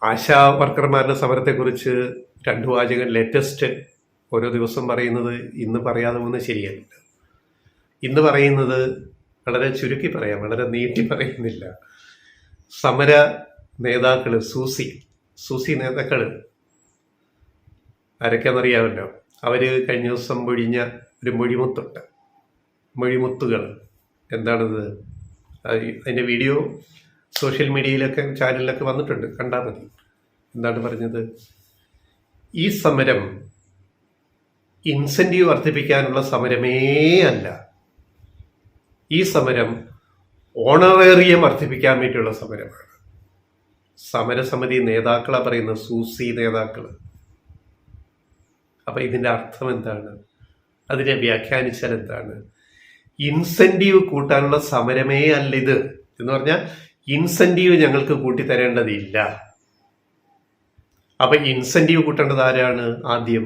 ആശാ വർക്കർമാരുടെ സമരത്തെക്കുറിച്ച് രണ്ടു വാചകം ലേറ്റസ്റ്റ് ഓരോ ദിവസം പറയുന്നത് ഇന്ന് പറയാതെ പോകുന്നത് ശരിയല്ല. ഇന്ന് പറയുന്നത് വളരെ ചുരുക്കി പറയാം, വളരെ നീട്ടി പറയുന്നില്ല. സമര നേതാക്കള് സൂസി നേതാക്കള് ആരൊക്കെയാണെന്നറിയാമല്ലോ. അവര് കഴിഞ്ഞ ദിവസം മൊഴിഞ്ഞ ഒരു മൊഴിമുത്തുകൾ എന്താണത്? അതിൻ്റെ വീഡിയോ സോഷ്യൽ മീഡിയയിലൊക്കെ ചാനലിലൊക്കെ വന്നിട്ടുണ്ട്, കണ്ടാൽ മതി. എന്താണ് പറഞ്ഞത്? ഈ സമരം ഇൻസെന്റീവ് വർദ്ധിപ്പിക്കാനുള്ള സമരമേ അല്ല, ഈ സമരം ഓണറേറിയം വർദ്ധിപ്പിക്കാൻ വേണ്ടിയുള്ള സമരമാണ്. സമരസമിതി നേതാക്കളാ പറയുന്നത്, സൂസി നേതാക്കള്. അപ്പൊ ഇതിന്റെ അർത്ഥം എന്താണ്? അതിനെ വ്യാഖ്യാനിച്ചാൽ എന്താണ്? ഇൻസെന്റീവ് കൂട്ടാനുള്ള സമരമേ അല്ല ഇത് എന്ന് പറഞ്ഞാൽ ഇൻസെന്റീവ് ഞങ്ങൾക്ക് കൂട്ടിത്തരേണ്ടതില്ല. അപ്പൊ ഇൻസെന്റീവ് കൂട്ടേണ്ടത് ആരാണ്? ആദ്യം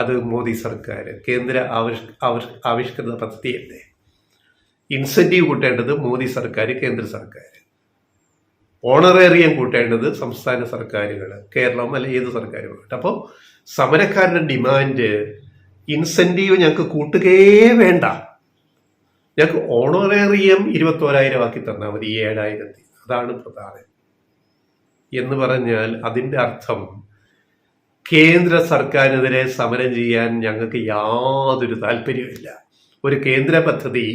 അത് മോദി സർക്കാർ, കേന്ദ്ര ആവിഷ്കൃത പദ്ധതിയല്ലേ. ഇൻസെന്റീവ് കൂട്ടേണ്ടത് മോദി സർക്കാർ, കേന്ദ്ര സർക്കാർ. ഓണറേറിയം കൂട്ടേണ്ടത് സംസ്ഥാന സർക്കാരുകൾ, കേരളം അല്ല ഏത് സർക്കാരും. അപ്പോൾ സമരക്കാരുടെ ഡിമാൻഡ് ഇൻസെന്റീവ് ഞങ്ങൾക്ക് കൂട്ടുകയേ വേണ്ട, ഞങ്ങൾക്ക് ഓണറേറിയം 21,000 ആക്കി തന്നാൽ മതി, 7,000. അതാണ് പ്രധാനം എന്ന് പറഞ്ഞാൽ അതിൻ്റെ അർത്ഥം കേന്ദ്ര സർക്കാരിനെതിരെ സമരം ചെയ്യാൻ ഞങ്ങൾക്ക് യാതൊരു താല്പര്യമില്ല. ഒരു കേന്ദ്ര പദ്ധതി,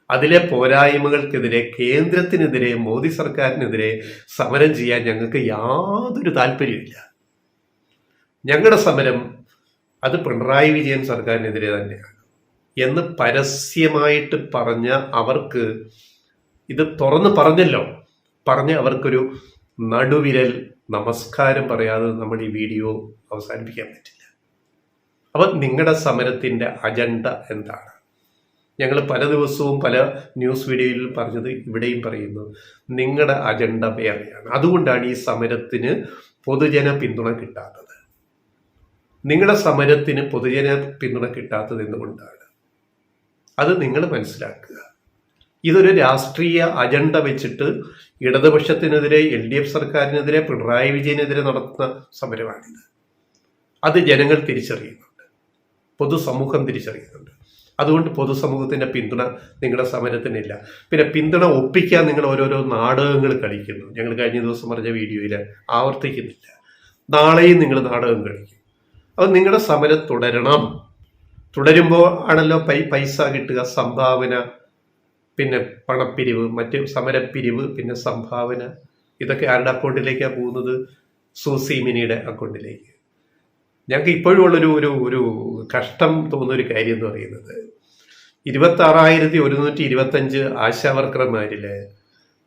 അതിലെ പോരായ്മകൾക്കെതിരെ, കേന്ദ്രത്തിനെതിരെ, മോദി സർക്കാരിനെതിരെ സമരം ചെയ്യാൻ ഞങ്ങൾക്ക് യാതൊരു താല്പര്യമില്ല. ഞങ്ങളുടെ സമരം അത് പിണറായി വിജയൻ സർക്കാരിനെതിരെ തന്നെയാണ് എന്ന് പരസ്യമായിട്ട് പറഞ്ഞ അവർക്ക്, ഇത് തുറന്ന് പറഞ്ഞല്ലോ, പറഞ്ഞ് അവർക്കൊരു നടുവിരൽ നമസ്കാരം പറയാതെ നമ്മൾ ഈ വീഡിയോ അവസാനിപ്പിക്കാൻ പറ്റില്ല. അപ്പം നിങ്ങളുടെ സമരത്തിൻ്റെ അജണ്ട എന്താണ്? ഞങ്ങൾ പല ദിവസവും പല ന്യൂസ് വീഡിയോയിൽ പറഞ്ഞത്, ഇവിടെയും പറയുന്നു, നിങ്ങളുടെ അജണ്ട വേറെയാണ്. അതുകൊണ്ടാണ് ഈ സമരത്തിന് പൊതുജന പിന്തുണ കിട്ടാത്തത്. നിങ്ങളുടെ സമരത്തിന് പൊതുജന പിന്തുണ കിട്ടാത്തത് എന്തുകൊണ്ടാണ്? അത് നിങ്ങൾ മനസ്സിലാക്കുക. ഇതൊരു രാഷ്ട്രീയ അജണ്ട വെച്ചിട്ട് ഇടതുപക്ഷത്തിനെതിരെ, LDF സർക്കാരിനെതിരെ, പിണറായി വിജയനെതിരെ നടത്തുന്ന സമരമാണിത്. അത് ജനങ്ങൾ തിരിച്ചറിയുന്നുണ്ട്, പൊതുസമൂഹം തിരിച്ചറിയുന്നുണ്ട്. അതുകൊണ്ട് പൊതുസമൂഹത്തിന്റെ പിന്തുണ നിങ്ങളുടെ സമരത്തിനില്ല. പിന്നെ പിന്തുണ ഒപ്പിക്കാൻ നിങ്ങൾ ഓരോരോ നാടകങ്ങൾ കളിക്കുന്നു. ഞങ്ങൾ കഴിഞ്ഞ ദിവസം പറഞ്ഞ വീഡിയോയിൽ ആവർത്തിക്കുന്നില്ല. നാളെയും നിങ്ങൾ നാടകം കളിക്കും. അത് നിങ്ങളുടെ സമരം തുടരുമ്പോൾ ആണല്ലോ പൈസ കിട്ടുക, സംഭാവന, പിന്നെ പണപ്പിരിവ്, മറ്റ് സമരപ്പിരിവ്, പിന്നെ സംഭാവന. ഇതൊക്കെ ആരുടെ അക്കൗണ്ടിലേക്കാണ് പോകുന്നത്? സൂസി മിനിയുടെ അക്കൗണ്ടിലേക്ക്. ഞങ്ങൾക്ക് ഇപ്പോഴും ഉള്ളൊരു ഒരു ഒരു കഷ്ടം തോന്നുന്നൊരു കാര്യം എന്ന് പറയുന്നത്, 26,125 ആശാവർക്കർമാരില്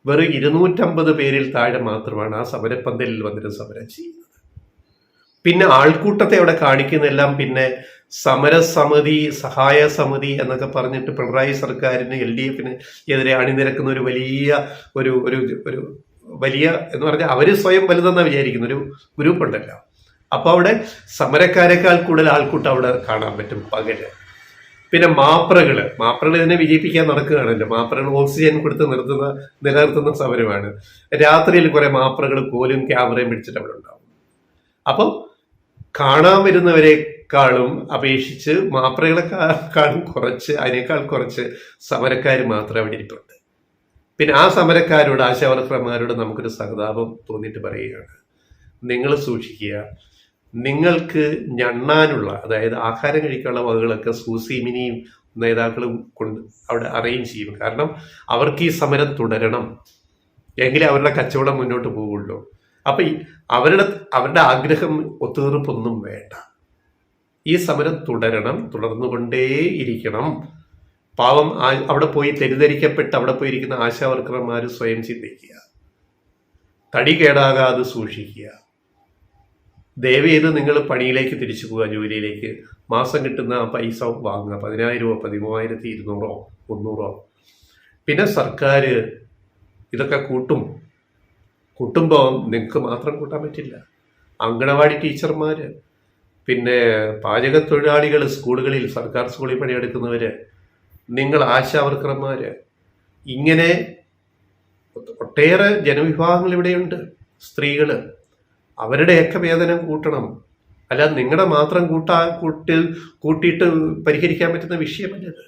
വെറും 250 പേരിൽ താഴെ മാത്രമാണ് ആ സമരപ്പന്തലിൽ വന്നിട്ട് സമരം ചെയ്യുന്നത്. പിന്നെ ആൾക്കൂട്ടത്തെ അവിടെ കാണിക്കുന്നെല്ലാം പിന്നെ സമരസമിതി, സഹായ സമിതി എന്നൊക്കെ പറഞ്ഞിട്ട് പിണറായി സർക്കാരിന്, LDFന് എതിരെ അണിനിരക്കുന്ന ഒരു വലിയ എന്ന് പറഞ്ഞാൽ അവര് സ്വയം വലുതെന്നാ വിചാരിക്കുന്ന ഒരു ഗ്രൂപ്പ് ഉണ്ടല്ലോ. അപ്പൊ അവിടെ സമരക്കാരെക്കാൾ കൂടുതൽ ആൾക്കൂട്ടം അവിടെ കാണാൻ പറ്റും പകല്. പിന്നെ മാപ്രകള് ഇതിനെ വിജയിപ്പിക്കാൻ നടക്കുകയാണല്ലോ. മാപ്രകൾ ഓക്സിജൻ കൊടുത്ത് നിലനിർത്തുന്ന സമരമാണ്. രാത്രിയിൽ കുറെ മാപ്രകൾ കോലും ക്യാമറയും പിടിച്ചിട്ട് അവിടെ ഉണ്ടാവും. അപ്പം കാണാൻ വരുന്നവരെക്കാളും അപേക്ഷിച്ച് മാപ്രകളെക്കാളും അതിനേക്കാൾ കുറച്ച് സമരക്കാർ മാത്രം അവിടെ ഇരിപ്പുണ്ട്. പിന്നെ ആ സമരക്കാരോട്, ആശാവർക്കർമാരോട് നമുക്കൊരു സഹതാപം തോന്നിയിട്ട് പറയുകയാണ്, നിങ്ങൾ സൂക്ഷിക്കുക. നിങ്ങൾക്ക് ഞണ്ണാനുള്ള, അതായത് ആഹാരം കഴിക്കാനുള്ള വകകളൊക്കെ സൂസി മിനിയും നേതാക്കളും കൊണ്ട് അവിടെ അറേഞ്ച് ചെയ്യും. കാരണം അവർക്ക് ഈ സമരം തുടരണം, എങ്കിലേ അവരുടെ കച്ചവടം മുന്നോട്ട് പോവുള്ളൂ. അപ്പൊ അവരുടെ ആഗ്രഹം ഒത്തുതീർപ്പൊന്നും വേണ്ട. ഈ സമരം തുടർന്നുകൊണ്ടേയിരിക്കണം. പാവം അവിടെ പോയി തെറ്റിദ്ധരിക്കപ്പെട്ട് അവിടെ പോയിരിക്കുന്ന ആശാവർക്കർമാർ സ്വയം ചിന്തിക്കുക, തടി കേടാകാതെ സൂക്ഷിക്കുക. ദയവ് ചെയ്ത് നിങ്ങൾ പണിയിലേക്ക് തിരിച്ചു പോവുക, ജോലിയിലേക്ക്. മാസം കിട്ടുന്ന ആ പൈസ വാങ്ങുക, 10,000, 13,200, 300. പിന്നെ സർക്കാർ ഇതൊക്കെ കൂട്ടുമ്പോൾ നിങ്ങൾക്ക് മാത്രം കൂട്ടാൻ പറ്റില്ല. അങ്കണവാടി ടീച്ചർമാർ, പിന്നെ പാചക തൊഴിലാളികൾ, സ്കൂളുകളിൽ, സർക്കാർ സ്കൂളിൽ പണിയെടുക്കുന്നവര്, നിങ്ങൾ ആശാവർക്കർമാര്, ഇങ്ങനെ ഒട്ടേറെ ജനവിഭാഗങ്ങൾ ഇവിടെയുണ്ട്. സ്ത്രീകൾ, അവരുടെയൊക്കെ വേതനം കൂട്ടണം. അല്ലാതെ നിങ്ങളുടെ മാത്രം കൂട്ടിയിട്ട് പരിഹരിക്കാൻ പറ്റുന്ന വിഷയമല്ലത്.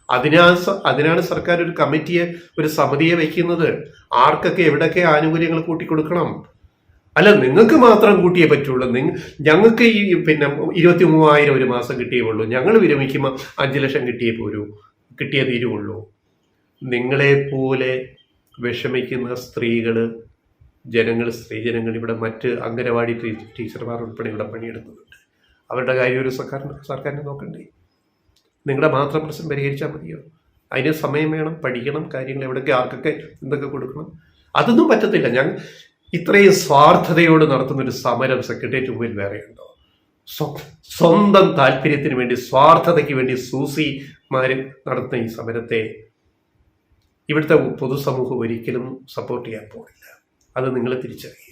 അതിനാണ് സർക്കാർ ഒരു കമ്മിറ്റിയെ, ഒരു സമിതിയെ വയ്ക്കുന്നത്. ആർക്കൊക്കെ എവിടെയൊക്കെ ആനുകൂല്യങ്ങൾ കൂട്ടിക്കൊടുക്കണം. അല്ല നിങ്ങൾക്ക് മാത്രം കൂട്ടിയേ പറ്റുള്ളൂ. ഞങ്ങൾക്ക് ഈ 23,000 ഒരു മാസം കിട്ടിയേ ഉള്ളൂ, ഞങ്ങൾ വിരമിക്കുമ്പോൾ 5 ലക്ഷം കിട്ടിയേ തീരുള്ളൂ. നിങ്ങളെപ്പോലെ വിഷമിക്കുന്ന സ്ത്രീജനങ്ങൾ ഇവിടെ മറ്റ് അംഗനവാടി ടീച്ചർമാർ ഉൾപ്പെടെ ഇവിടെ പണിയെടുക്കുന്നുണ്ട്. അവരുടെ കാര്യം ഒരു സർക്കാരിനെ നോക്കണ്ടേ? നിങ്ങളുടെ മാത്രം പ്രശ്നം പരിഹരിച്ചാൽ മതിയോ? അതിന് സമയം വേണം, പഠിക്കണം, കാര്യങ്ങൾ എവിടെയൊക്കെ ആർക്കൊക്കെ എന്തൊക്കെ കൊടുക്കണം. അതൊന്നും പറ്റത്തില്ല. ഇത്രയും സ്വാർത്ഥതയോട് നടത്തുന്നൊരു സമരം സെക്രട്ടേറിയറ്റ് മുമ്പിൽ വേറെയുണ്ടോ? സ്വന്തം താല്പര്യത്തിന് വേണ്ടി, സ്വാർത്ഥതയ്ക്ക് വേണ്ടി സൂസിമാർ നടത്തുന്ന ഈ സമരത്തെ ഇവിടുത്തെ പൊതുസമൂഹം ഒരിക്കലും സപ്പോർട്ട് ചെയ്യാൻ പോകില്ല. അത് നിങ്ങൾ തിരിച്ചറിയുക.